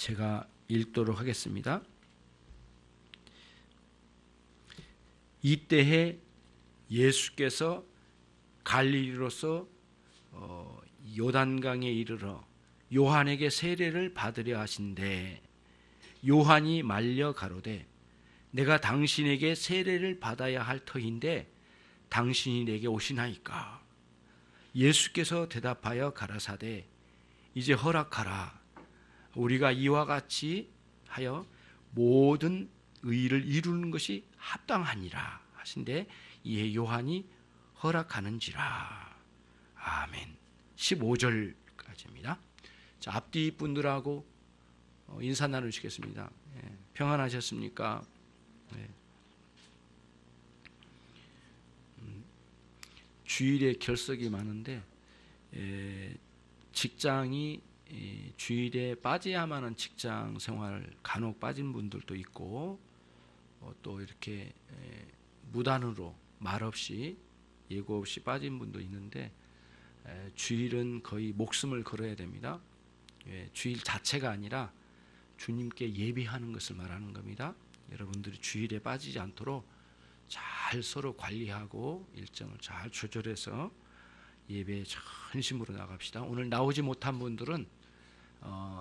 제가 읽도록 하겠습니다. 이때에 예수께서 갈릴리로서 요단강에 이르러 요한에게 세례를 받으려 하신대 요한이 말려 가로되 내가 당신에게 세례를 받아야 할 터인데 당신이 내게 오시나이까. 예수께서 대답하여 가라사대 이제 허락하라. 우리가 이와 같이 하여 모든 의를 이루는 것이 합당하니라 하신데 이에 요한이 허락하는지라. 아멘. 15절까지입니다. 자, 앞뒤 분들하고 인사 나누시겠습니다. 평안하셨습니까? 네. 주일에 결석이 많은데 직장이 주일에 빠져야만 하는 직장 생활 간혹 빠진 분들도 있고 또 이렇게 무단으로 말없이 예고 없이 빠진 분도 있는데 주일은 거의 목숨을 걸어야 됩니다. 주일 자체가 아니라 주님께 예배하는 것을 말하는 겁니다. 여러분들이 주일에 빠지지 않도록 잘 서로 관리하고 일정을 잘 조절해서 예배에 전심으로 나갑시다. 오늘 나오지 못한 분들은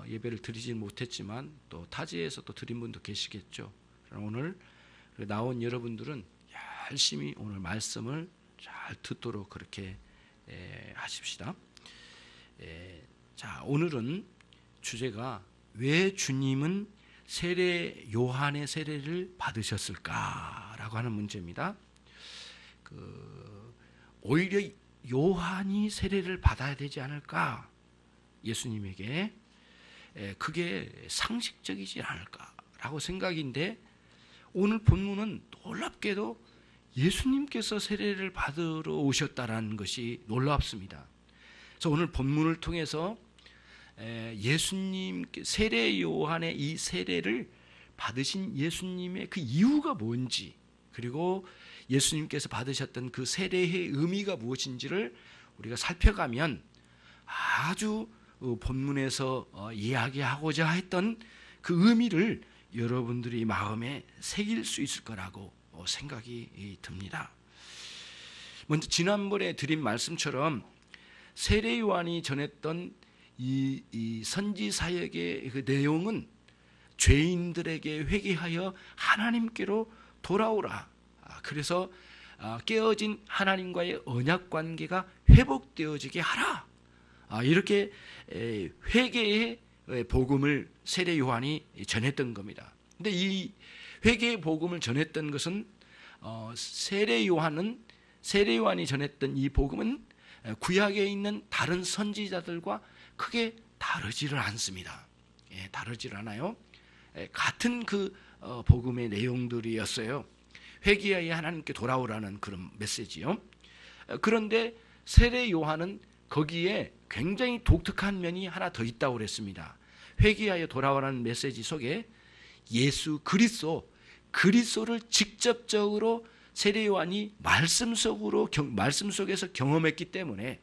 예배를 드리지 못했지만 또 타지에서 또 드린 분도 계시겠죠. 오늘 나온 여러분들은 열심히 오늘 말씀을 잘 듣도록 그렇게 하십시다. 자, 오늘은 주제가 왜 주님은 세례 요한의 세례를 받으셨을까라고 하는 문제입니다. 오히려 요한이 세례를 받아야 되지 않을까? 예수님에게 그게 상식적이지 않을까라고 생각인데 오늘 본문은 놀랍게도 예수님께서 세례를 받으러 오셨다라는 것이 놀랍습니다. 그래서 오늘 본문을 통해서 예수님 세례 요한의 이 세례를 받으신 예수님의 그 이유가 뭔지 그리고 예수님께서 받으셨던 그 세례의 의미가 무엇인지를 우리가 살펴가면 아주 본문에서 이야기하고자 했던 그 의미를 여러분들이 마음에 새길 수 있을 거라고 생각이 듭니다. 먼저 지난번에 드린 말씀처럼 세례 요한이 전했던 이 선지 사역의 그 내용은 죄인들에게 회개하여 하나님께로 돌아오라. 그래서 깨어진 하나님과의 언약 관계가 회복되어지게 하라. 이렇게 회개의 복음을 세례 요한이 전했던 겁니다. 근데 이 회개의 복음을 전했던 것은 세례 요한이 전했던 이 복음은 구약에 있는 다른 선지자들과 크게 다르지를 않습니다. 다르지를 않아요. 같은 그 복음의 내용들이었어요. 회개하여 하나님께 돌아오라는 그런 메시지요. 그런데 세례 요한은 거기에 굉장히 독특한 면이 하나 더 있다고 그랬습니다. 회개하여 돌아오라는 메시지 속에 예수 그리스도를 직접적으로 세례 요한이 말씀 속에서 경험했기 때문에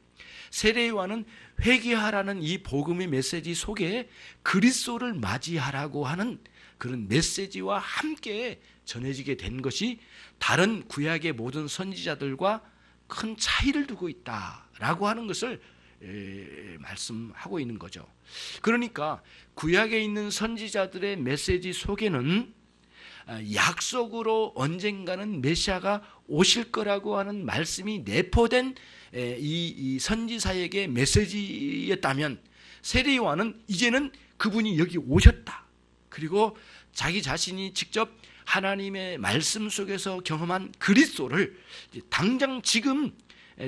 세례 요한은 회개하라는 이 복음의 메시지 속에 그리스도를 맞이하라고 하는 그런 메시지와 함께 전해지게 된 것이 다른 구약의 모든 선지자들과 큰 차이를 두고 있다라고 하는 것을 말씀하고 있는 거죠. 그러니까 구약에 있는 선지자들의 메시지 속에는 약속으로 언젠가는 메시아가 오실 거라고 하는 말씀이 내포된 이 선지사에게 메시지였다면 세례 요한은 이제는 그분이 여기 오셨다. 그리고 자기 자신이 직접 하나님의 말씀 속에서 경험한 그리스도를 당장 지금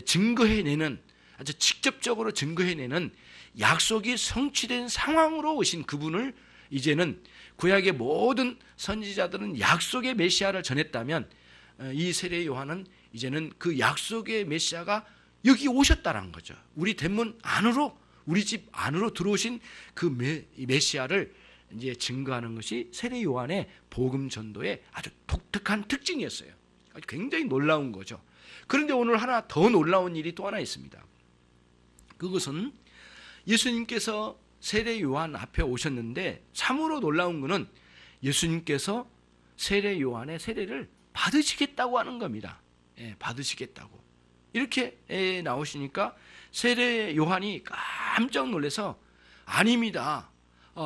증거해내는 아주 직접적으로 증거해내는 약속이 성취된 상황으로 오신 그분을 이제는 구약의 모든 선지자들은 약속의 메시아를 전했다면 이 세례 요한은 이제는 그 약속의 메시아가 여기 오셨다는 거죠. 우리 대문 안으로 우리 집 안으로 들어오신 그 메시아를 이제 증거하는 것이 세례 요한의 복음 전도의 아주 독특한 특징이었어요. 굉장히 놀라운 거죠. 그런데 오늘 하나 더 놀라운 일이 또 하나 있습니다. 그것은 예수님께서 세례 요한 앞에 오셨는데 참으로 놀라운 것은 예수님께서 세례 요한의 세례를 받으시겠다고 하는 겁니다. 받으시겠다고 이렇게 나오시니까 세례 요한이 깜짝 놀라서 아닙니다.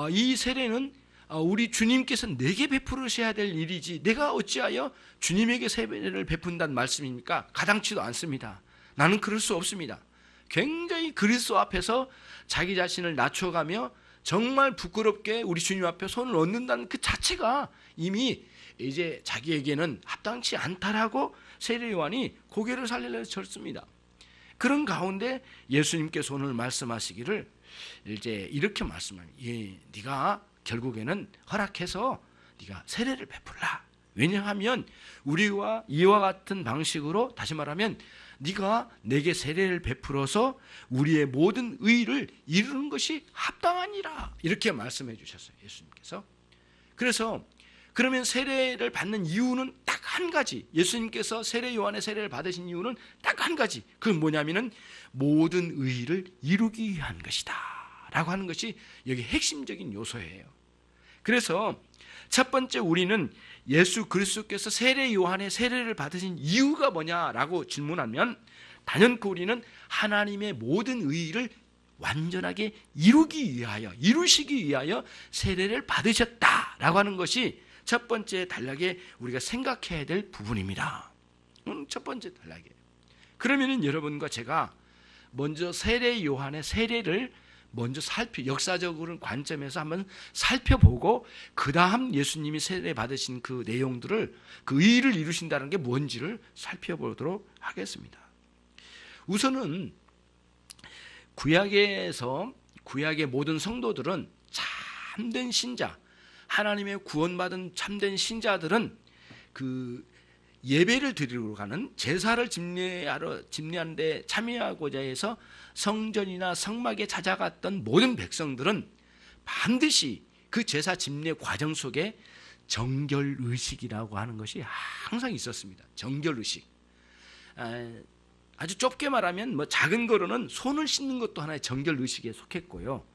이 세례는 우리 주님께서 내게 베풀으셔야 될 일이지 내가 어찌하여 주님에게 세례를 베푼다는 말씀입니까? 가당치도 않습니다. 나는 그럴 수 없습니다. 굉장히 그리스도 앞에서 자기 자신을 낮춰가며 정말 부끄럽게 우리 주님 앞에 손을 얹는다는 그 자체가 이미 이제 자기에게는 합당치 않다라고 세례 요한이 고개를 살리려 쳤습니다. 그런 가운데 예수님께서 오늘 말씀하시기를 이제 이렇게 말씀합니다. 네가 결국에는 허락해서 네가 세례를 베풀라. 왜냐하면 우리와 이와 같은 방식으로 다시 말하면 네가 내게 세례를 베풀어서 우리의 모든 의를 이루는 것이 합당하니라. 이렇게 말씀해 주셨어요. 예수님께서. 그래서 그러면 세례를 받는 이유는 딱 한 가지. 예수님께서 세례 요한의 세례를 받으신 이유는 딱 한 가지. 그건 뭐냐면은 모든 의를 이루기 위한 것이다 라고 하는 것이 여기 핵심적인 요소예요. 그래서 첫 번째 우리는 예수 그리스도께서 세례 요한의 세례를 받으신 이유가 뭐냐라고 질문하면 단연코 우리는 하나님의 모든 의를 완전하게 이루시기 위하여 세례를 받으셨다라고 하는 것이 첫 번째 단락에 우리가 생각해야 될 부분입니다. 첫 번째 단락이에요. 그러면은 여러분과 제가 먼저 세례 요한의 세례를 먼저 역사적으로 관점에서 한번 살펴보고 그 다음 예수님이 세례 받으신 그 내용들을 그 의의를 이루신다는 게 뭔지를 살펴보도록 하겠습니다. 우선은 구약의 모든 성도들은 참된 신자, 하나님의 구원받은 참된 신자들은 그 예배를 드리러 가는 제사를 집례하는 데 참여하고자 해서 성전이나 성막에 찾아갔던 모든 백성들은 반드시 그 제사 집례 과정 속에 정결의식이라고 하는 것이 항상 있었습니다. 정결의식. 아주 좁게 말하면 작은 거로는 손을 씻는 것도 하나의 정결의식에 속했고요.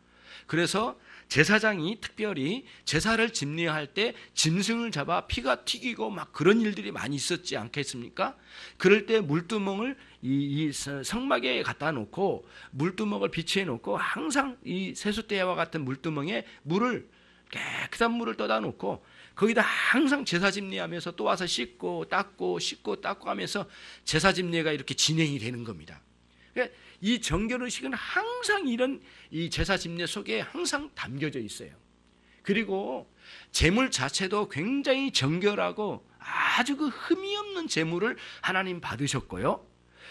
그래서 제사장이 특별히 제사를 집례할 때 짐승을 잡아 피가 튀기고 막 그런 일들이 많이 있었지 않겠습니까? 그럴 때 물두멍을 이 성막에 갖다 놓고 물두멍을 비치해 놓고 항상 이 세숫대야와 같은 물두멍에 깨끗한 물을 떠다 놓고 거기다 항상 제사 집례하면서 또 와서 씻고 닦고 하면서 제사 집례가 이렇게 진행이 되는 겁니다. 그러니까 이 정결의식은 항상 이런 이 제사 집례 속에 항상 담겨져 있어요. 그리고 제물 자체도 굉장히 정결하고 아주 그 흠이 없는 제물을 하나님 받으셨고요.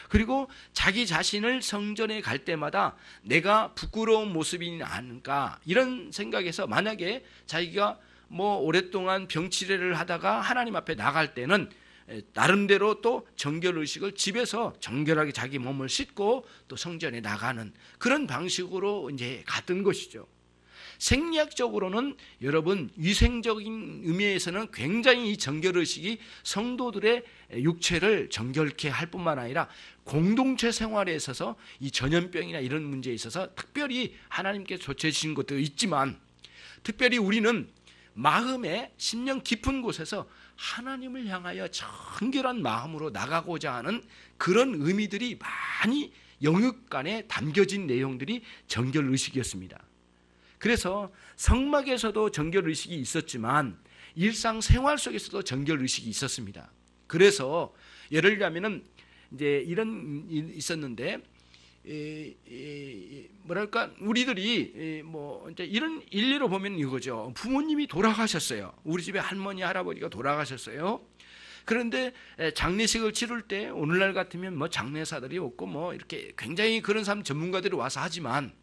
그리고 자기 자신을 성전에 갈 때마다 내가 부끄러운 모습이 아닌가 이런 생각에서 만약에 자기가 오랫동안 병치레를 하다가 하나님 앞에 나갈 때는 나름대로 또 정결의식을 집에서 정결하게 자기 몸을 씻고 또 성전에 나가는 그런 방식으로 이제 갔던 것이죠. 생리학적으로는 여러분 위생적인 의미에서는 굉장히 이 정결의식이 성도들의 육체를 정결케 할 뿐만 아니라 공동체 생활에 있어서 이 전염병이나 이런 문제에 있어서 특별히 하나님께서 조치해 주신 것도 있지만 특별히 우리는 마음의 심령 깊은 곳에서 하나님을 향하여 정결한 마음으로 나가고자 하는 그런 의미들이 많이 영육간에 담겨진 내용들이 정결의식이었습니다. 그래서 성막에서도 정결의식이 있었지만 일상생활 속에서도 정결의식이 있었습니다. 그래서 예를 들자면은 이제 이런 일이 있었는데 우리들이 이제 이런 일례로 보면 이거죠. 부모님이 돌아가셨어요. 우리 집에 할머니 할아버지가 돌아가셨어요. 그런데 장례식을 치를 때 오늘날 같으면 장례사들이 없고 이렇게 굉장히 그런 사람 전문가들이 와서 하지만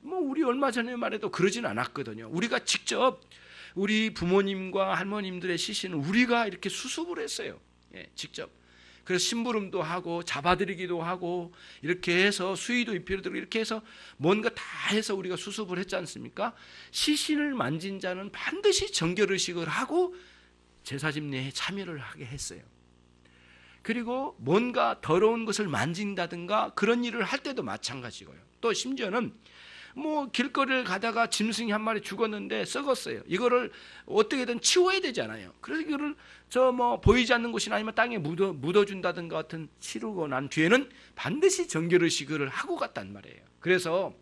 우리 얼마 전에 말해도 그러진 않았거든요. 우리가 직접 우리 부모님과 할머님들의 시신을 우리가 이렇게 수습을 했어요. 직접. 그래서 심부름도 하고 잡아드리기도 하고 이렇게 해서 수의도 입혀드리고 이렇게 해서 뭔가 다 해서 우리가 수습을 했지 않습니까? 시신을 만진 자는 반드시 정결의식을 하고 제사집례에 참여를 하게 했어요. 그리고 뭔가 더러운 것을 만진다든가 그런 일을 할 때도 마찬가지고요. 또 심지어는 뭐 길거리를 가다가 짐승이 한 마리 죽었는데 썩었어요. 이거를 어떻게든 치워야 되잖아요. 그래서 이거를 저 뭐 보이지 않는 곳이나 아니면 땅에 묻어준다든가 같은 치르고 난 뒤에는 반드시 정결의식을 하고 갔단 말이에요. 그래서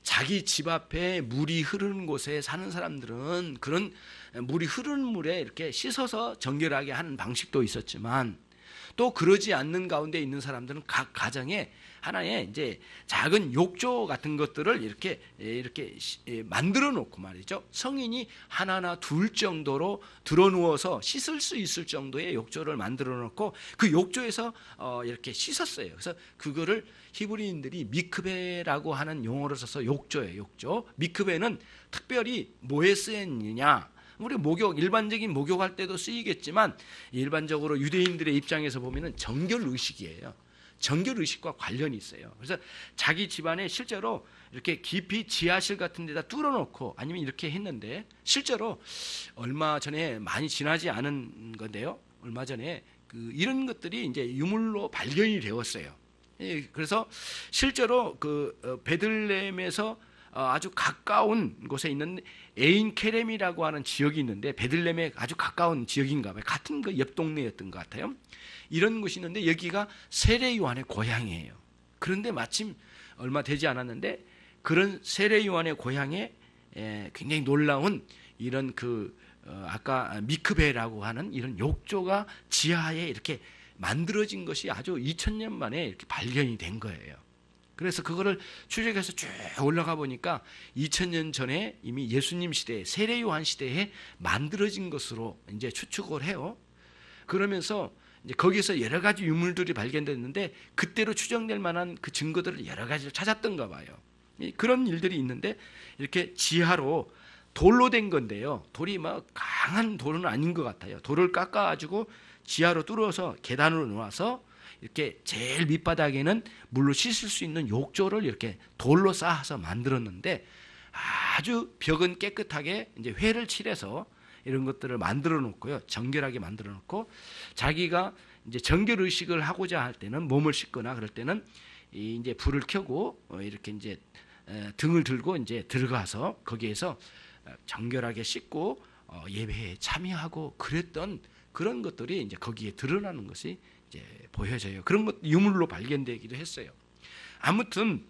자기 집 앞에 물이 흐르는 곳에 사는 사람들은 그런 물이 흐르는 물에 이렇게 씻어서 정결하게 하는 방식도 있었지만, 또 그러지 않는 가운데 있는 사람들은 각 가정에 하나의 이제 작은 욕조 같은 것들을 이렇게 만들어 놓고 말이죠. 성인이 하나나 둘 정도로 들어 누워서 씻을 수 있을 정도의 욕조를 만들어 놓고 그 욕조에서 이렇게 씻었어요. 그래서 그거를 히브리인들이 미크베라고 하는 용어를 써서 욕조예요. 욕조. 미크베는 특별히 뭐에 쓰였느냐? 우리 목욕, 일반적인 목욕할 때도 쓰이겠지만 일반적으로 유대인들의 입장에서 보면은 정결 의식이에요. 정결 의식과 관련이 있어요. 그래서 자기 집안에 실제로 이렇게 깊이 지하실 같은 데다 뚫어놓고 아니면 이렇게 했는데, 실제로 얼마 전에 많이 지나지 않은 건데요. 얼마 전에 이런 것들이 이제 유물로 발견이 되었어요. 그래서 실제로 베들레헴에서 아주 가까운 곳에 있는 에인 케렘이라고 하는 지역이 있는데, 베들레헴에 아주 가까운 지역인가 봐요. 같은 옆 동네였던 것 같아요. 이런 곳이 있는데 여기가 세례 요한의 고향이에요. 그런데 마침 얼마 되지 않았는데 그런 세례 요한의 고향에 굉장히 놀라운 이런 아까 미크베라고 하는 이런 욕조가 지하에 이렇게 만들어진 것이 아주 2000년 만에 이렇게 발견이 된 거예요. 그래서 그거를 추적해서 쭉 올라가 보니까 2000년 전에 이미 예수님 시대에 세례 요한 시대에 만들어진 것으로 이제 추측을 해요. 그러면서 이제 거기서 여러 가지 유물들이 발견됐는데 그때로 추정될 만한 그 증거들을 여러 가지를 찾았던가 봐요. 그런 일들이 있는데 이렇게 지하로 돌로 된 건데요. 돌이 막 강한 돌은 아닌 것 같아요. 돌을 깎아가지고 지하로 뚫어서 계단으로 놓아서 이렇게 제일 밑바닥에는 물로 씻을 수 있는 욕조를 이렇게 돌로 쌓아서 만들었는데, 아주 벽은 깨끗하게 이제 회를 칠해서 이런 것들을 만들어 놓고요. 정결하게 만들어 놓고, 자기가 이제 정결 의식을 하고자 할 때는 몸을 씻거나 그럴 때는 이제 불을 켜고 이렇게 이제 등을 들고 이제 들어가서 거기에서 정결하게 씻고 예배에 참여하고 그랬던 그런 것들이 이제 거기에 드러나는 것이 이제 보여져요. 그런 것 유물로 발견되기도 했어요. 아무튼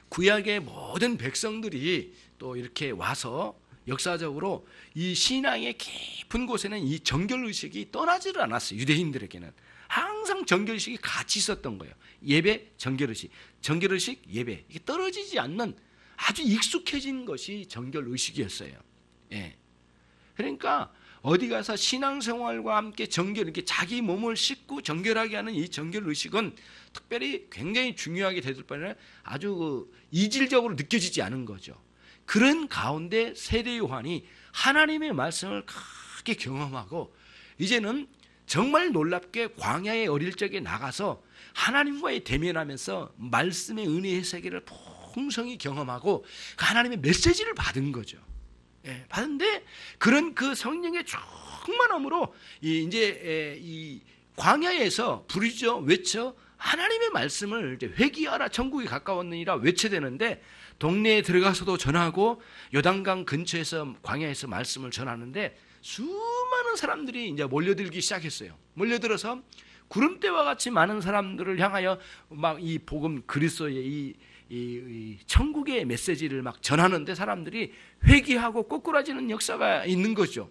구약의 모든 백성들이 또 이렇게 와서 역사적으로 이 신앙의 깊은 곳에는 이 정결의식이 떠나지를 않았어요. 유대인들에게는 항상 정결의식이 같이 있었던 거예요. 예배, 정결의식, 정결의식, 예배, 이게 떨어지지 않는 아주 익숙해진 것이 정결의식이었어요. 예. 그러니까 어디 가서 신앙생활과 함께 이렇게 자기 몸을 씻고 정결하게 하는 이 정결의식은 특별히 굉장히 중요하게 되들 바에는 아주 이질적으로 느껴지지 않은 거죠. 그런 가운데 세례 요한이 하나님의 말씀을 크게 경험하고 이제는 정말 놀랍게 광야의 어릴 적에 나가서 하나님과의 대면하면서 말씀의 은혜의 세계를 풍성히 경험하고 그 하나님의 메시지를 받은 거죠. 예, 받은데 그런 그 성령의 충만함으로 이제 이 광야에서 부르짖어 외쳐 하나님의 말씀을 이제 회개하라 천국이 가까웠느니라 외쳐야 되는데, 동네에 들어가서도 전하고 요단강 근처에서 광야에서 말씀을 전하는데 수많은 사람들이 이제 몰려들기 시작했어요. 몰려들어서 구름대와 같이 많은 사람들을 향하여 막 이 복음 그리스도의 이 천국의 메시지를 막 전하는데 사람들이 회개하고 꼬꾸라지는 역사가 있는 거죠.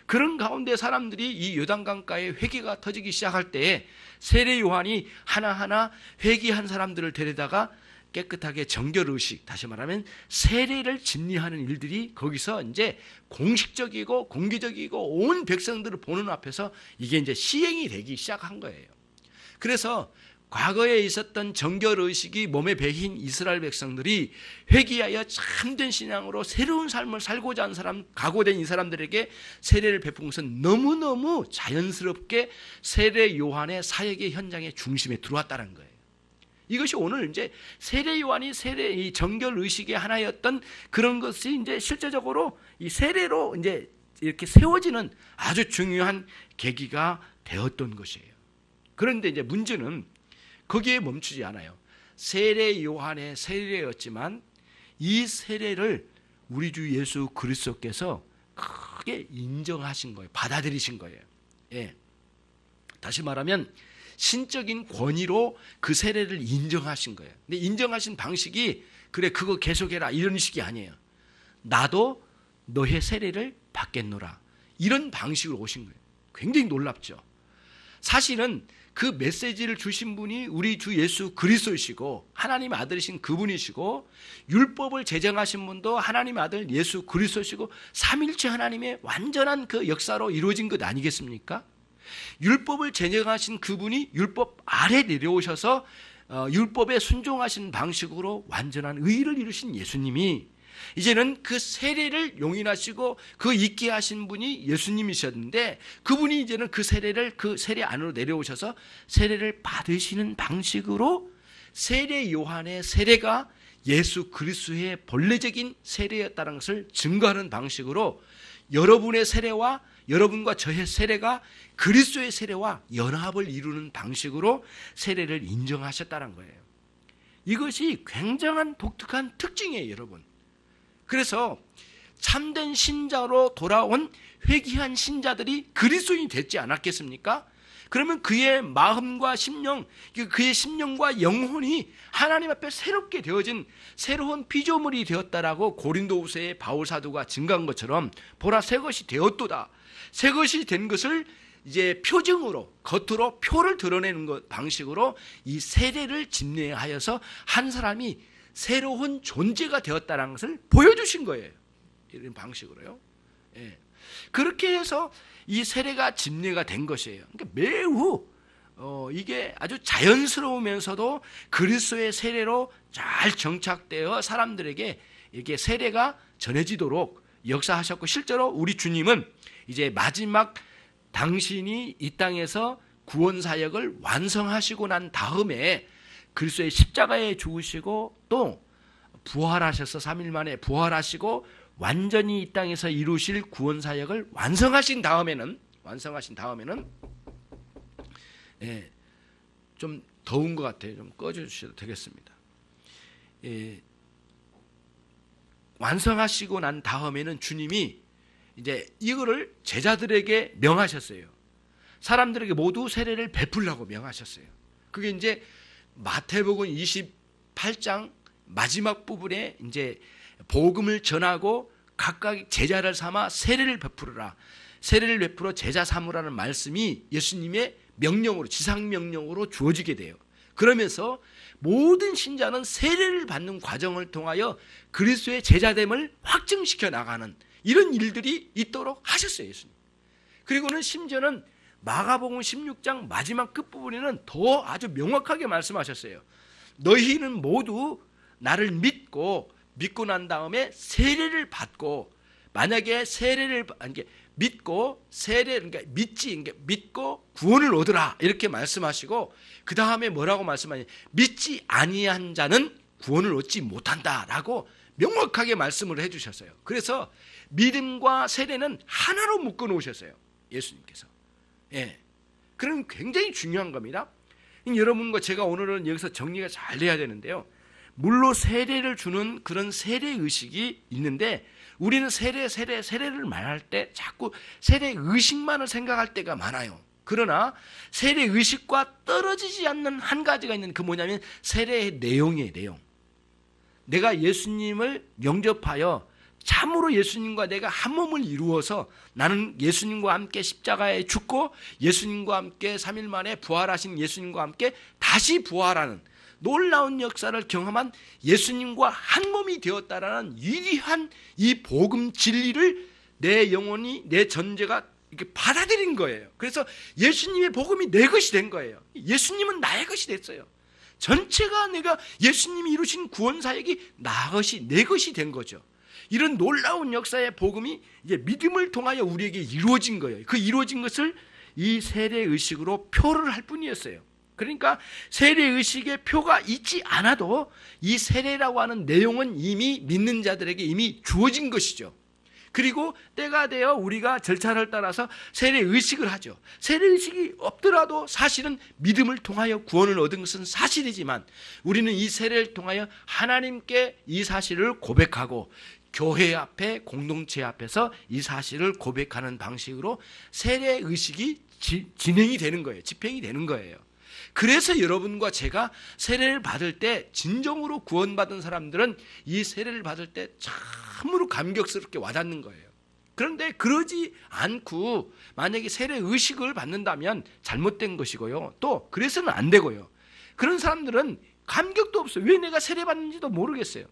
그런 가운데 사람들이 이 요단강가에 회개가 터지기 시작할 때에 세례 요한이 하나하나 회개한 사람들을 데려다가 깨끗하게 정결의식, 다시 말하면 세례를 진리하는 일들이 거기서 이제 공식적이고 공개적이고 온 백성들을 보는 앞에서 이게 이제 시행이 되기 시작한 거예요. 그래서 과거에 있었던 정결의식이 몸에 배인 이스라엘 백성들이 회개하여 참된 신앙으로 새로운 삶을 살고자 하는 사람, 각오된 이 사람들에게 세례를 베푼 것은 너무너무 자연스럽게 세례 요한의 사역의 현장의 중심에 들어왔다는 거예요. 이것이 오늘 이제 세례 요한이 이 정결 의식의 하나였던 그런 것이 이제 실제적으로 이 세례로 이제 이렇게 세워지는 아주 중요한 계기가 되었던 것이에요. 그런데 이제 문제는 거기에 멈추지 않아요. 세례 요한의 세례였지만 이 세례를 우리 주 예수 그리스도께서 크게 인정하신 거예요. 받아들이신 거예요. 예. 다시 말하면 신적인 권위로 그 세례를 인정하신 거예요. 근데 인정하신 방식이 그래 그거 계속해라 이런 식이 아니에요. 나도 너의 세례를 받겠노라. 이런 방식으로 오신 거예요. 굉장히 놀랍죠. 사실은 그 메시지를 주신 분이 우리 주 예수 그리스도이시고 하나님 아들이신 그분이시고 율법을 제정하신 분도 하나님 아들 예수 그리스도이시고 삼일체 하나님의 완전한 그 역사로 이루어진 것 아니겠습니까? 율법을 제정하신 그분이 율법 아래 내려오셔서 율법에 순종하신 방식으로 완전한 의를 이루신 예수님이 이제는 그 세례를 용인하시고 그 있게 하신 분이 예수님이셨는데 그분이 이제는 그 세례를 그 세례 안으로 내려오셔서 세례를 받으시는 방식으로 세례 요한의 세례가 예수 그리스도의 본래적인 세례였다는 것을 증거하는 방식으로 여러분의 세례와 여러분과 저의 세례가 그리스도의 세례와 연합을 이루는 방식으로 세례를 인정하셨다는 거예요. 이것이 굉장한 독특한 특징이에요, 여러분. 그래서 참된 신자로 돌아온 회개한 신자들이 그리스도인이 됐지 않았겠습니까? 그러면 그의 마음과 심령, 그의 심령과 영혼이 하나님 앞에 새롭게 되어진 새로운 피조물이 되었다라고 고린도후서의 바울 사도가 증거한 것처럼 보라 새 것이 되었도다. 새 것이 된 것을 이제 표징으로 겉으로 표를 드러내는 것 방식으로 이 세례를 집례하여서 한 사람이 새로운 존재가 되었다는 것을 보여주신 거예요. 이런 방식으로요. 예. 그렇게 해서 이 세례가 집례가 된 것이에요. 그러니까 매우 이게 아주 자연스러우면서도 그리스도의 세례로 잘 정착되어 사람들에게 이게 세례가 전해지도록 역사하셨고 실제로 우리 주님은 이제 마지막 당신이 이 땅에서 구원 사역을 완성하시고 난 다음에 그리스도의 십자가에 죽으시고 또 부활하셔서 3일 만에 부활하시고 완전히 이 땅에서 이루실 구원 사역을 완성하신 다음에는 예, 좀 더운 것 같아요. 좀 꺼주셔도 되겠습니다. 예, 완성하시고 난 다음에는 주님이 이제 이거를 제자들에게 명하셨어요. 사람들에게 모두 세례를 베풀라고 명하셨어요. 그게 이제 마태복음 28장 마지막 부분에 이제 복음을 전하고 각각 제자를 삼아 세례를 베풀어라. 세례를 베풀어 제자 삼으라는 말씀이 예수님의 명령으로 지상 명령으로 주어지게 돼요. 그러면서 모든 신자는 세례를 받는 과정을 통하여 그리스도의 제자됨을 확증시켜 나가는 이런 일들이 있도록 하셨어요, 예수님. 그리고는 심지어는 마가복음 16장 마지막 끝부분에는 더 아주 명확하게 말씀하셨어요. 너희는 모두 나를 믿고 난 다음에 세례를 받고 만약에 세례를 믿고 그러니까 믿고 구원을 얻으라 이렇게 말씀하시고 그 다음에 뭐라고 말씀하냐? 믿지 아니한 자는 구원을 얻지 못한다라고 명확하게 말씀을 해주셨어요. 그래서 믿음과 세례는 하나로 묶어 놓으셨어요, 예수님께서. 예, 그럼 굉장히 중요한 겁니다. 여러분과 제가 오늘은 여기서 정리가 잘 돼야 되는데요. 물로 세례를 주는 그런 세례 의식이 있는데 우리는 세례를 말할 때 자꾸 세례 의식만을 생각할 때가 많아요. 그러나 세례 의식과 떨어지지 않는 한 가지가 있는 그 뭐냐면 세례의 내용이에요, 내용. 내가 예수님을 영접하여 참으로 예수님과 내가 한 몸을 이루어서 나는 예수님과 함께 십자가에 죽고 예수님과 함께 3일 만에 부활하신 예수님과 함께 다시 부활하는 놀라운 역사를 경험한 예수님과 한 몸이 되었다라는 위대한 이 복음 진리를 내 영혼이 내 전제가 이렇게 받아들인 거예요. 그래서 예수님의 복음이 내 것이 된 거예요. 예수님은 나의 것이 됐어요. 전체가 내가 예수님이 이루신 구원 사역이 내 것이 된 거죠. 이런 놀라운 역사의 복음이 이제 믿음을 통하여 우리에게 이루어진 거예요. 그 이루어진 것을 이 세례 의식으로 표를 할 뿐이었어요. 그러니까 세례 의식의 표가 있지 않아도 이 세례라고 하는 내용은 이미 믿는 자들에게 이미 주어진 것이죠. 그리고 때가 되어 우리가 절차를 따라서 세례 의식을 하죠. 세례 의식이 없더라도 사실은 믿음을 통하여 구원을 얻은 것은 사실이지만 우리는 이 세례를 통하여 하나님께 이 사실을 고백하고 교회 앞에, 공동체 앞에서 이 사실을 고백하는 방식으로 세례 의식이 진행이 되는 거예요. 집행이 되는 거예요. 그래서 여러분과 제가 세례를 받을 때 진정으로 구원받은 사람들은 이 세례를 받을 때 참으로 감격스럽게 와닿는 거예요. 그런데 그러지 않고 만약에 세례 의식을 받는다면 잘못된 것이고요. 또 그래서는 안 되고요. 그런 사람들은 감격도 없어요. 왜 내가 세례 받는지도 모르겠어요.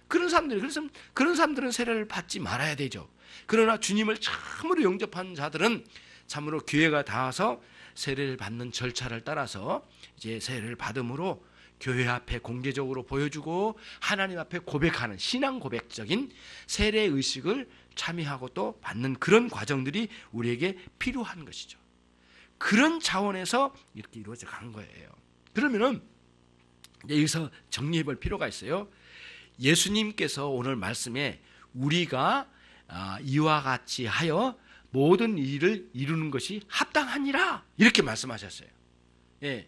그런 사람들은 세례를 받지 말아야 되죠. 그러나 주님을 참으로 영접한 자들은 참으로 기회가 닿아서 세례를 받는 절차를 따라서 이제 세례를 받음으로 교회 앞에 공개적으로 보여주고 하나님 앞에 고백하는 신앙 고백적인 세례 의식을 참여하고 또 받는 그런 과정들이 우리에게 필요한 것이죠. 그런 차원에서 이렇게 이루어져 간 거예요. 그러면은 여기서 정리해 볼 필요가 있어요. 예수님께서 오늘 말씀에 우리가 이와 같이 하여 모든 일을 이루는 것이 합당하니라 이렇게 말씀하셨어요. 예.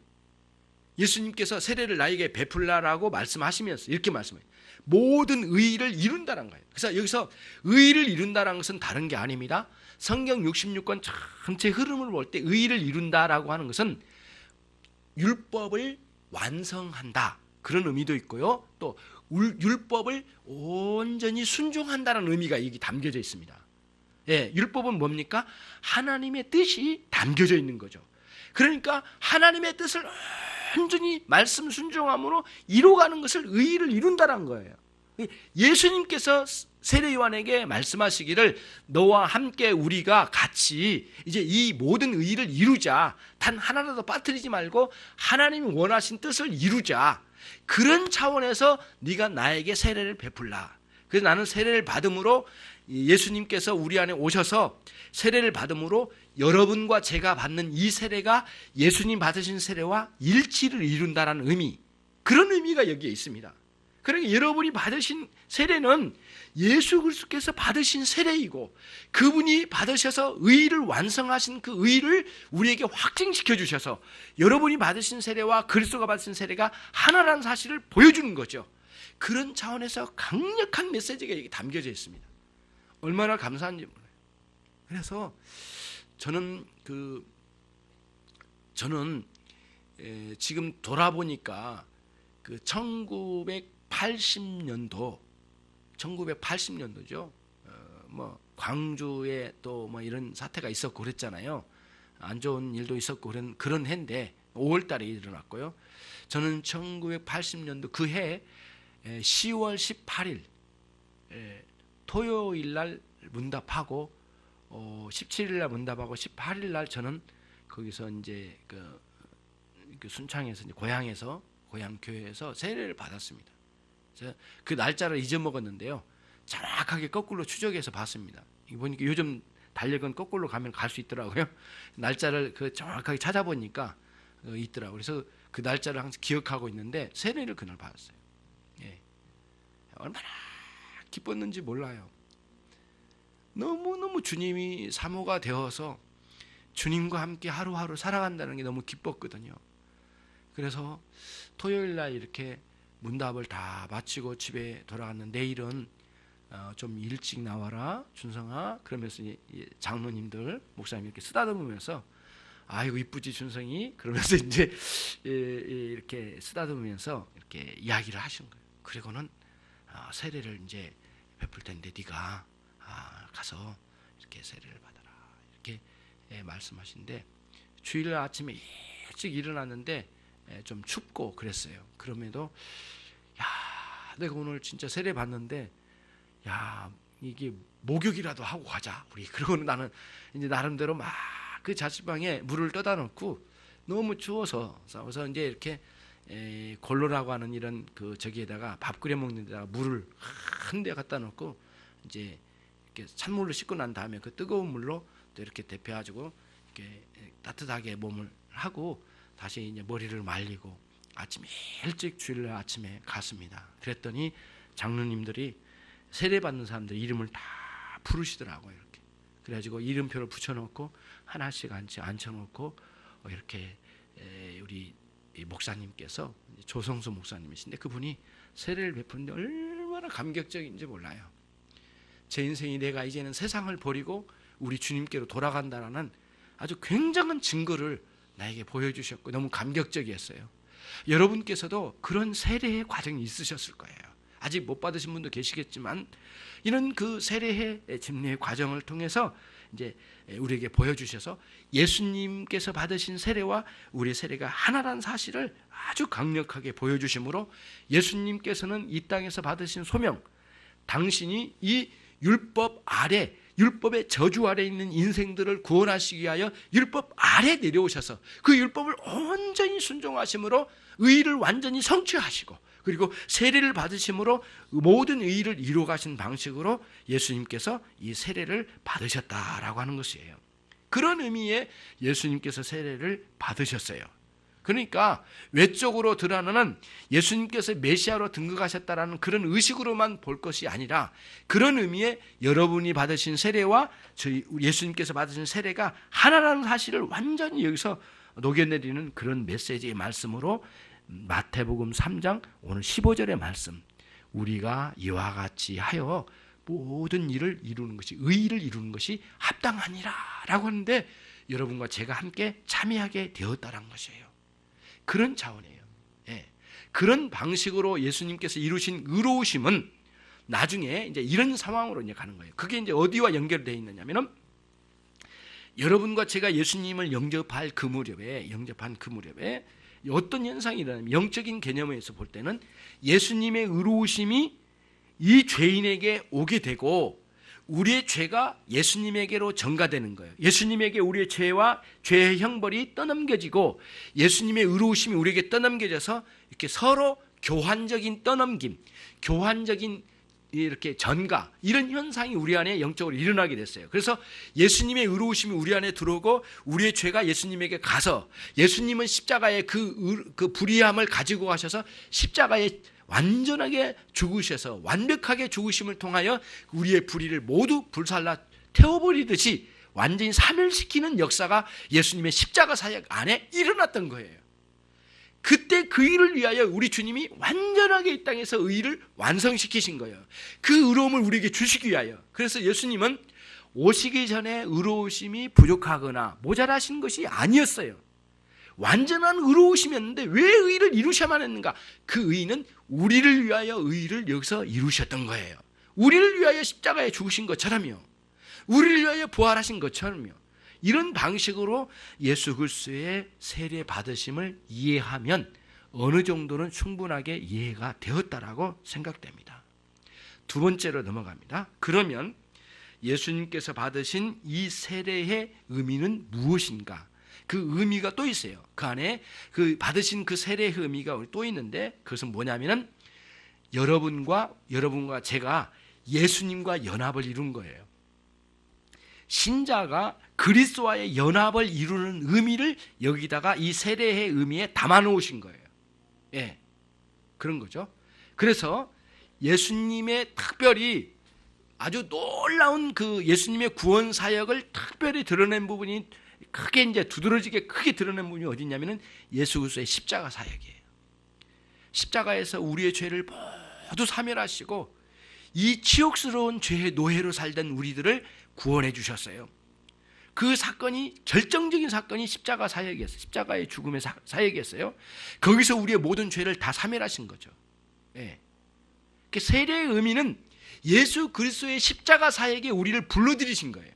예수님께서 세례를 나에게 베풀라라고 말씀하시면서 이렇게 말씀해요. 모든 의를 이룬다는 거예요. 그래서 여기서 의를 이룬다는 것은 다른 게 아닙니다. 성경 66권 전체 흐름을 볼 때 의를 이룬다라고 하는 것은 율법을 완성한다 그런 의미도 있고요. 또 율법을 온전히 순종한다는 의미가 여기 담겨져 있습니다. 예, 율법은 뭡니까? 하나님의 뜻이 담겨져 있는 거죠. 그러니까 하나님의 뜻을 온전히 말씀 순종함으로 이루어가는 것을 의를 이룬다는 거예요. 예수님께서 세례 요한에게 말씀하시기를 너와 함께 우리가 같이 이제 이 모든 의를 이루자. 단 하나라도 빠뜨리지 말고 하나님이 원하신 뜻을 이루자. 그런 차원에서 네가 나에게 세례를 베풀라. 그래서 나는 세례를 받음으로 예수님께서 우리 안에 오셔서 세례를 받음으로 여러분과 제가 받는 이 세례가 예수님 받으신 세례와 일치를 이룬다는 의미, 그런 의미가 여기에 있습니다. 그러니까 여러분이 받으신 세례는 예수 그리스도께서 받으신 세례이고 그분이 받으셔서 의를 완성하신 그 의를 우리에게 확증시켜 주셔서 여러분이 받으신 세례와 그리스도가 받으신 세례가 하나라는 사실을 보여주는 거죠. 그런 차원에서 강력한 메시지가 여기 담겨져 있습니다. 얼마나 감사한지 몰라요. 그래서 저는 지금 돌아보니까 그 1980년도죠. 뭐 광주에 또 뭐 이런 사태가 있었고 그랬잖아요. 안 좋은 일도 있었고 그런 해인데 5월달에 일어났고요. 저는 1980년도 그 해 10월 18일 토요일 날 문답하고 17일 날 문답하고 18일 날 저는 거기서 이제 그 순창에서 이제 고향 교회에서 세례를 받았습니다. 그 날짜를 잊어먹었는데요. 정확하게 거꾸로 추적해서 봤습니다. 보니까 요즘 달력은 거꾸로 가면 갈 수 있더라고요. 날짜를 정확하게 찾아보니까 있더라고요. 그래서 그 날짜를 항상 기억하고 있는데 세례를 그날 받았어요. 예. 얼마나 기뻤는지 몰라요. 너무너무 주님이 사모가 되어서 주님과 함께 하루하루 살아간다는 게 너무 기뻤거든요. 그래서 토요일 날 이렇게 문답을 다 마치고 집에 돌아갔는데 내일은 좀 일찍 나와라 준성아 그러면서 장로님들 목사님 이렇게 쓰다듬으면서 아이고 이쁘지 준성이 그러면서 이제 이렇게 쓰다듬으면서 이렇게 이야기를 하시는 거예요. 그리고는 세례를 이제 베풀 텐데 네가 가서 이렇게 세례를 받아라 이렇게 말씀하신데 주일 아침에 일찍 일어났는데 좀 춥고 그랬어요. 그럼에도 야 내가 오늘 진짜 세례 받는데 야 이게 목욕이라도 하고 가자 우리. 그러고는 나는 이제 나름대로 막 그 자취방에 물을 떠다 놓고 너무 추워서 그래서 이제 이렇게 골로라고 하는 이런 저기에다가 밥 끓여 먹는 데다가 물을 한 대 갖다 놓고 이제 이렇게 찬물로 씻고 난 다음에 그 뜨거운 물로 또 이렇게 데펴가지고 이렇게 따뜻하게 몸을 하고 다시 이제 머리를 말리고 아침 일찍 주일날 아침에 갔습니다. 그랬더니 장로님들이 세례 받는 사람들 이름을 다 부르시더라고요. 이렇게. 그래가지고 이름표를 붙여놓고 하나씩 앉혀놓고 이렇게 우리 목사님께서 조성수 목사님이신데 그분이 세례를 베푸는데 얼마나 감격적인지 몰라요. 제 인생이 내가 이제는 세상을 버리고 우리 주님께로 돌아간다라는 아주 굉장한 증거를 나에게 보여주셨고 너무 감격적이었어요. 여러분께서도 그런 세례의 과정이 있으셨을 거예요. 아직 못 받으신 분도 계시겠지만 이런 그 세례의 집례의 과정을 통해서 이제 우리에게 보여주셔서 예수님께서 받으신 세례와 우리의 세례가 하나라는 사실을 아주 강력하게 보여주심으로 예수님께서는 이 땅에서 받으신 소명, 당신이 이 율법 아래, 율법의 저주 아래 있는 인생들을 구원하시기 위하여 율법 아래 내려오셔서 그 율법을 온전히 순종하심으로 의를 완전히 성취하시고 그리고 세례를 받으심으로 모든 의를 이루어 가신 방식으로 예수님께서 이 세례를 받으셨다라고 하는 것이에요. 그런 의미에 예수님께서 세례를 받으셨어요. 그러니까 외적으로 드러나는 예수님께서 메시아로 등극하셨다라는 그런 의식으로만 볼 것이 아니라 그런 의미에 여러분이 받으신 세례와 저희 예수님께서 받으신 세례가 하나라는 사실을 완전히 여기서 녹여내리는 그런 메시지의 말씀으로 마태복음 3장 오늘 15절의 말씀, 우리가 이와 같이 하여 모든 일을 이루는 것이 의의를 이루는 것이 합당하니라 라고 하는데 여러분과 제가 함께 참여하게 되었다는 것이에요. 그런 차원이에요. 예. 그런 방식으로 예수님께서 이루신 의로우심은 나중에 이제 이런 상황으로 이제 가는 거예요. 그게 이제 어디와 연결되어 있느냐면은 여러분과 제가 예수님을 영접한 그 무렵에 어떤 현상이 일어나면 영적인 개념에서 볼 때는 예수님의 의로우심이 이 죄인에게 오게 되고 우리의 죄가 예수님에게로 전가되는 거예요. 예수님에게 우리의 죄와 죄의 형벌이 떠넘겨지고 예수님의 의로우심이 우리에게 떠넘겨져서 이렇게 서로 교환적인 떠넘김, 교환적인 이렇게 전가, 이런 현상이 우리 안에 영적으로 일어나게 됐어요. 그래서 예수님의 의로우심이 우리 안에 들어오고 우리의 죄가 예수님에게 가서 예수님은 십자가의 그 불의함을 가지고 가셔서 십자가에 완전하게 죽으셔서 완벽하게 죽으심을 통하여 우리의 불의를 모두 불살라 태워버리듯이 완전히 사멸시키는 역사가 예수님의 십자가 사역 안에 일어났던 거예요. 그때 그 일을 위하여 우리 주님이 완전하게 이 땅에서 의를 완성시키신 거예요. 그 의로움을 우리에게 주시기 위하여. 그래서 예수님은 오시기 전에 의로우심이 부족하거나 모자라신 것이 아니었어요. 완전한 의로우심이었는데 왜 의를 이루셔야만 했는가? 그 의는 우리를 위하여 의를 여기서 이루셨던 거예요. 우리를 위하여 십자가에 죽으신 것처럼요, 우리를 위하여 부활하신 것처럼요, 이런 방식으로 예수 그리스도의 세례 받으심을 이해하면 어느 정도는 충분하게 이해가 되었다라고 생각됩니다. 두 번째로 넘어갑니다. 그러면 예수님께서 받으신 이 세례의 의미는 무엇인가? 그 의미가 또 있어요. 그 안에 그 받으신 그 세례의 의미가 또 있는데 그것은 뭐냐면은 여러분과 제가 예수님과 연합을 이룬 거예요. 신자가 그리스도와의 연합을 이루는 의미를 여기다가 이 세례의 의미에 담아 놓으신 거예요. 예, 그런 거죠. 그래서 예수님의 특별히 아주 놀라운 그 예수님의 구원 사역을 특별히 드러낸 부분이 크게 이제 두드러지게 크게 드러낸 부분이 어디 있냐면은 예수 그리스도의 십자가 사역이에요. 십자가에서 우리의 죄를 모두 사멸하시고 이 치욕스러운 죄의 노예로 살던 우리들을 구원해 주셨어요. 그 사건이 결정적인 사건이 십자가 사역이었어요. 십자가의 죽음의 사역이었어요. 거기서 우리의 모든 죄를 다 사멸하신 거죠. 예. 그 세례의 의미는 예수 그리스도의 십자가 사역에 우리를 불러들이신 거예요.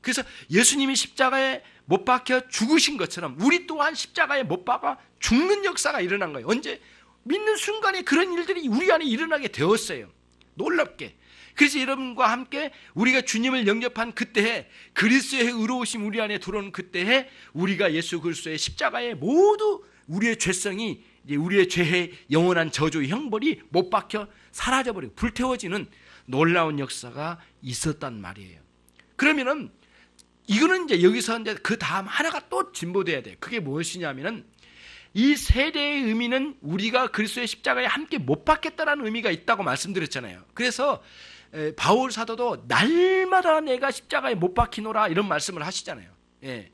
그래서 예수님이 십자가에 못 박혀 죽으신 것처럼 우리 또한 십자가에 못 박아 죽는 역사가 일어난 거예요. 언제? 믿는 순간에 그런 일들이 우리 안에 일어나게 되었어요. 놀랍게. 그래서 여러분과 함께 우리가 주님을 영접한 그때에 그리스도의 의로우심 우리 안에 들어오는 그때에 우리가 예수 그리스도의 십자가에 모두 우리의 죄성이 이제 우리의 죄의 영원한 저주의 형벌이 못 박혀 사라져버리고 불태워지는 놀라운 역사가 있었단 말이에요. 그러면은 이거는 이제 여기서 이제 그 다음 하나가 또 진보돼야 돼요. 그게 무엇이냐면은 이 세례의 의미는 우리가 그리스도의 십자가에 함께 못 박겠다라는 의미가 있다고 말씀드렸잖아요. 그래서 바울 사도도 날마다 내가 십자가에 못 박히노라 이런 말씀을 하시잖아요. 예.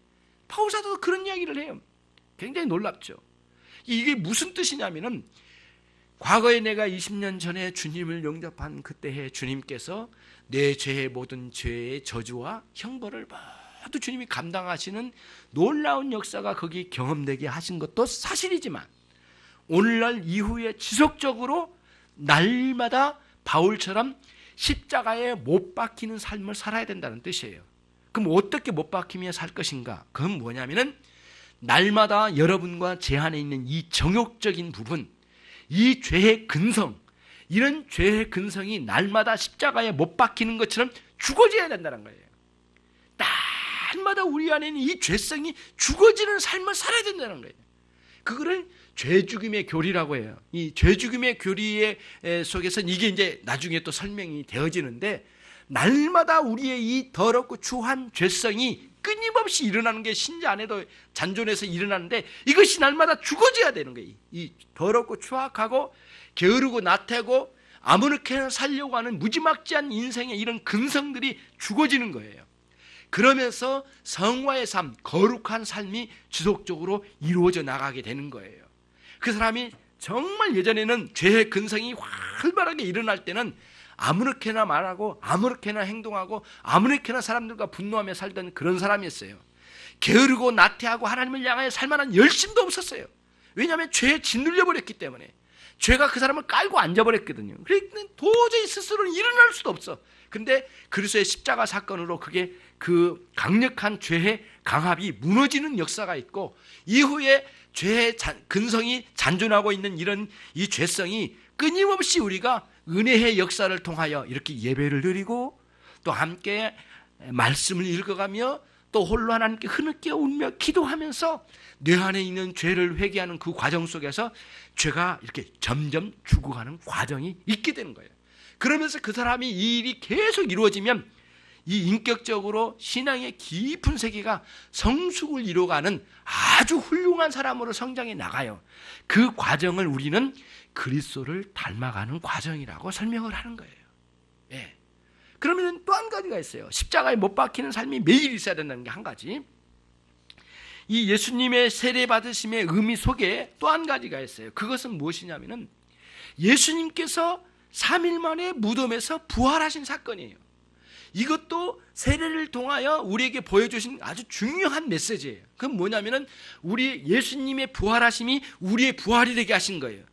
바울 사도도 그런 이야기를 해요. 굉장히 놀랍죠. 이게 무슨 뜻이냐면은 과거에 내가 20년 전에 주님을 영접한 그때에 주님께서 내 죄의 모든 죄의 저주와 형벌을 모두 주님이 감당하시는 놀라운 역사가 거기 경험되게 하신 것도 사실이지만 오늘날 이후에 지속적으로 날마다 바울처럼 십자가에 못 박히는 삶을 살아야 된다는 뜻이에요. 그럼 어떻게 못 박히며 살 것인가? 그건 뭐냐면은 날마다 여러분과 제 안에 있는 이 정욕적인 부분, 이 죄의 근성, 이런 죄의 근성이 날마다 십자가에 못 박히는 것처럼 죽어져야 된다는 거예요. 날마다 우리 안에 있는 이 죄성이 죽어지는 삶을 살아야 된다는 거예요. 그거를 죄죽임의 교리라고 해요. 이 죄죽임의 교리 속에서 이게 이제 나중에 또 설명이 되어지는데 날마다 우리의 이 더럽고 추한 죄성이 끊임없이 일어나는 게 신자 안에도 잔존해서 일어나는데 이것이 날마다 죽어져야 되는 거예요. 이 더럽고 추악하고 게으르고 나태고 아무렇게나 살려고 하는 무지막지한 인생의 이런 근성들이 죽어지는 거예요. 그러면서 성화의 삶, 거룩한 삶이 지속적으로 이루어져 나가게 되는 거예요. 그 사람이 정말 예전에는 죄의 근성이 활발하게 일어날 때는 아무렇게나 말하고 아무렇게나 행동하고 아무렇게나 사람들과 분노하며 살던 그런 사람이었어요. 게으르고 나태하고 하나님을 향하여 살만한 열심도 없었어요. 왜냐하면 죄에 짓눌려 버렸기 때문에. 죄가 그 사람을 깔고 앉아버렸거든요. 그러니까 도저히 스스로는 일어날 수도 없어. 근데 그리스도의 십자가 사건으로 그게 그 강력한 죄의 강압이 무너지는 역사가 있고 이후에 죄의 근성이 잔존하고 있는 이런 이 죄성이 끊임없이 우리가 은혜의 역사를 통하여 이렇게 예배를 드리고 또 함께 말씀을 읽어가며 또 홀로 하나님께 흐느껴 울며 기도하면서 뇌 안에 있는 죄를 회개하는 그 과정 속에서 죄가 이렇게 점점 죽어가는 과정이 있게 되는 거예요. 그러면서 그 사람이 이 일이 계속 이루어지면 이 인격적으로 신앙의 깊은 세계가 성숙을 이루어가는 아주 훌륭한 사람으로 성장해 나가요. 그 과정을 우리는 그리스도를 닮아가는 과정이라고 설명을 하는 거예요. 예. 그러면 또 한 가지가 있어요. 십자가에 못 박히는 삶이 매일 있어야 된다는 게 한 가지. 이 예수님의 세례 받으심의 의미 속에 또 한 가지가 있어요. 그것은 무엇이냐면은 예수님께서 3일 만에 무덤에서 부활하신 사건이에요. 이것도 세례를 통하여 우리에게 보여주신 아주 중요한 메시지예요. 그건 뭐냐면은 우리 예수님의 부활하심이 우리의 부활이 되게 하신 거예요.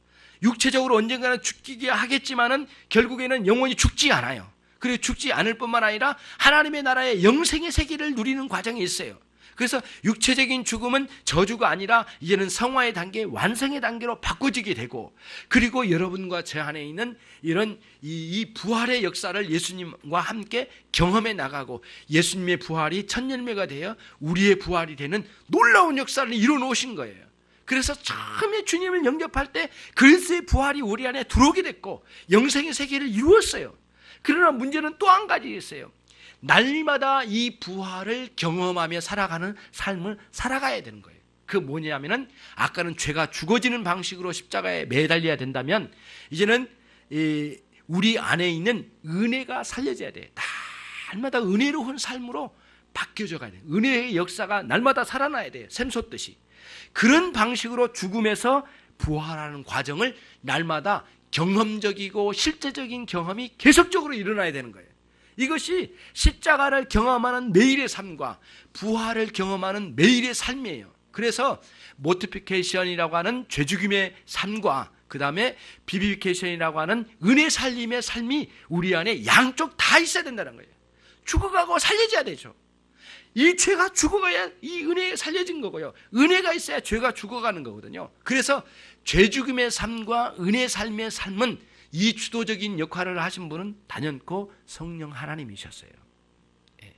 육체적으로 언젠가는 죽게 하겠지만은 결국에는 영원히 죽지 않아요. 그리고 죽지 않을 뿐만 아니라 하나님의 나라의 영생의 세계를 누리는 과정이 있어요. 그래서 육체적인 죽음은 저주가 아니라 이제는 성화의 단계, 완성의 단계로 바꿔지게 되고 그리고 여러분과 제 안에 있는 이런 이 부활의 역사를 예수님과 함께 경험해 나가고 예수님의 부활이 첫 열매가 되어 우리의 부활이 되는 놀라운 역사를 이루어 놓으신 거예요. 그래서 처음에 주님을 영접할 때 그리스도의 부활이 우리 안에 들어오게 됐고 영생의 세계를 이루었어요. 그러나 문제는 또 한 가지 있어요. 날마다 이 부활을 경험하며 살아가는 삶을 살아가야 되는 거예요. 그 뭐냐면은 아까는 죄가 죽어지는 방식으로 십자가에 매달려야 된다면 이제는 우리 안에 있는 은혜가 살려져야 돼. 날마다 은혜로운 삶으로 바뀌어져 가야 돼. 은혜의 역사가 날마다 살아나야 돼. 샘솟듯이. 그런 방식으로 죽음에서 부활하는 과정을 날마다 경험적이고 실제적인 경험이 계속적으로 일어나야 되는 거예요. 이것이 십자가를 경험하는 매일의 삶과 부활을 경험하는 매일의 삶이에요. 그래서 모티피케이션이라고 하는 죄죽임의 삶과 그 다음에 비비피케이션이라고 하는 은혜 살림의 삶이 우리 안에 양쪽 다 있어야 된다는 거예요. 죽어가고 살려져야 되죠. 이 죄가 죽어가야 이 은혜가 살려진 거고요. 은혜가 있어야 죄가 죽어가는 거거든요. 그래서 죄죽임의 삶과 은혜 삶의 삶은 이 주도적인 역할을 하신 분은 단연코 성령 하나님이셨어요. 예.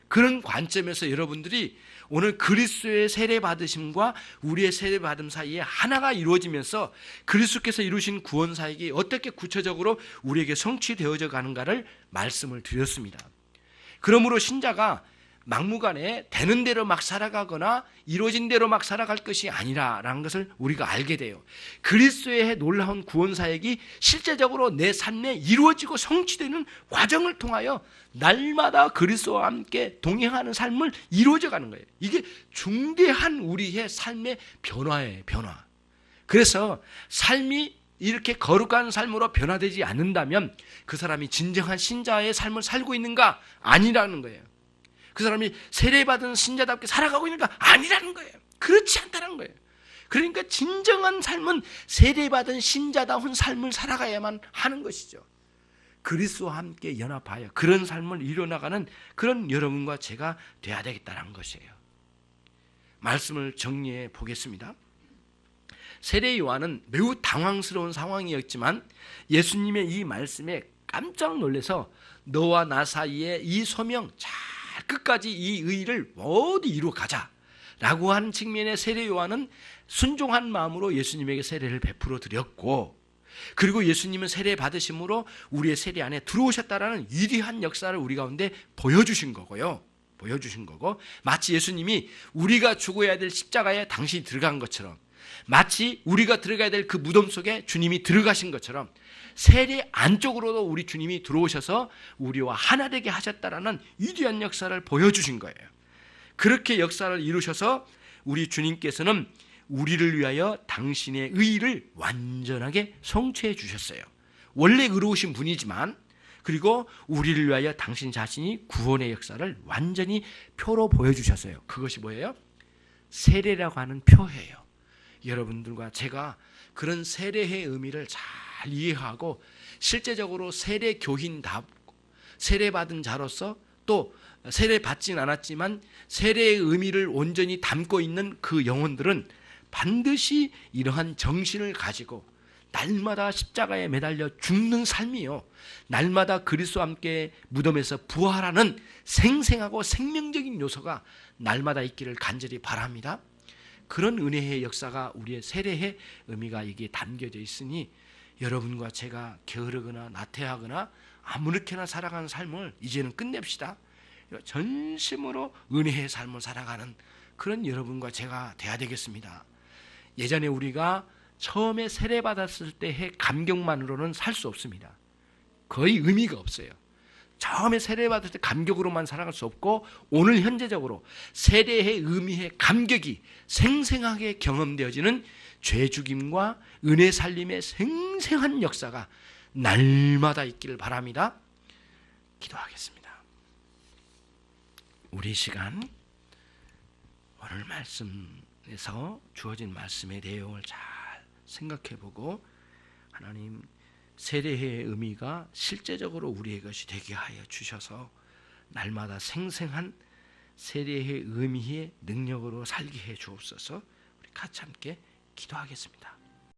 그런 관점에서 여러분들이 오늘 그리스도의 세례 받으심과 우리의 세례 받음 사이에 하나가 이루어지면서 그리스도께서 이루신 구원 사역이 어떻게 구체적으로 우리에게 성취되어져 가는가를 말씀을 드렸습니다. 그러므로 신자가 막무가내 되는 대로 막 살아가거나 이루어진 대로 막 살아갈 것이 아니라라는 것을 우리가 알게 돼요. 그리스도의 놀라운 구원 사역이 실제적으로 내 삶에 이루어지고 성취되는 과정을 통하여 날마다 그리스도와 함께 동행하는 삶을 이루어져가는 거예요. 이게 중대한 우리의 삶의 변화예요. 변화. 그래서 삶이 이렇게 거룩한 삶으로 변화되지 않는다면 그 사람이 진정한 신자의 삶을 살고 있는가? 아니라는 거예요. 그 사람이 세례받은 신자답게 살아가고 있는가? 아니라는 거예요. 그렇지 않다는 거예요. 그러니까 진정한 삶은 세례받은 신자다운 삶을 살아가야만 하는 것이죠. 그리스도와 함께 연합하여 그런 삶을 이뤄나가는 그런 여러분과 제가 돼야 되겠다는 것이에요. 말씀을 정리해 보겠습니다. 세례 요한은 매우 당황스러운 상황이었지만 예수님의 이 말씀에 깜짝 놀라서 너와 나 사이에 이 소명 잘 끝까지 이 의의를 모두 이루어 가자라고 하는 측면의 세례 요한은 순종한 마음으로 예수님에게 세례를 베풀어 드렸고, 그리고 예수님은 세례 받으심으로 우리의 세례 안에 들어오셨다라는 위대한 역사를 우리 가운데 보여주신 거고요. 보여주신 거고, 마치 예수님이 우리가 죽어야 될 십자가에 당신이 들어간 것처럼, 마치 우리가 들어가야 될 그 무덤 속에 주님이 들어가신 것처럼 세례 안쪽으로도 우리 주님이 들어오셔서 우리와 하나 되게 하셨다라는 위대한 역사를 보여주신 거예요. 그렇게 역사를 이루셔서 우리 주님께서는 우리를 위하여 당신의 의를 완전하게 성취해 주셨어요. 원래 의로우신 분이지만, 그리고 우리를 위하여 당신 자신이 구원의 역사를 완전히 표로 보여주셨어요. 그것이 뭐예요? 세례라고 하는 표예요. 여러분들과 제가 그런 세례의 의미를 잘 이해하고 실제적으로 세례 교인답고 세례받은 자로서 또 세례받진 않았지만 세례의 의미를 온전히 담고 있는 그 영혼들은 반드시 이러한 정신을 가지고 날마다 십자가에 매달려 죽는 삶이요, 날마다 그리스도와 함께 무덤에서 부활하는 생생하고 생명적인 요소가 날마다 있기를 간절히 바랍니다. 그런 은혜의 역사가 우리의 세례의 의미가 여기에 담겨져 있으니 여러분과 제가 게으르거나 나태하거나 아무렇게나 살아가는 삶을 이제는 끝냅시다. 전심으로 은혜의 삶을 살아가는 그런 여러분과 제가 돼야 되겠습니다. 예전에 우리가 처음에 세례받았을 때의 감격만으로는 살 수 없습니다. 거의 의미가 없어요. 처음에 세례받을 때 감격으로만 살아갈 수 없고, 오늘 현재적으로 세례의 의미의 감격이 생생하게 경험되어지는 죄죽임과 은혜 살림의 생생한 역사가 날마다 있기를 바랍니다. 기도하겠습니다. 우리 시간 오늘 말씀에서 주어진 말씀의 내용을 잘 생각해보고 하나님 세례의 의미가 실제적으로 우리의 것이 되게 하여 주셔서 날마다 생생한 세례의 의미의 능력으로 살게 해 주옵소서. 우리 같이 함께 기도하겠습니다.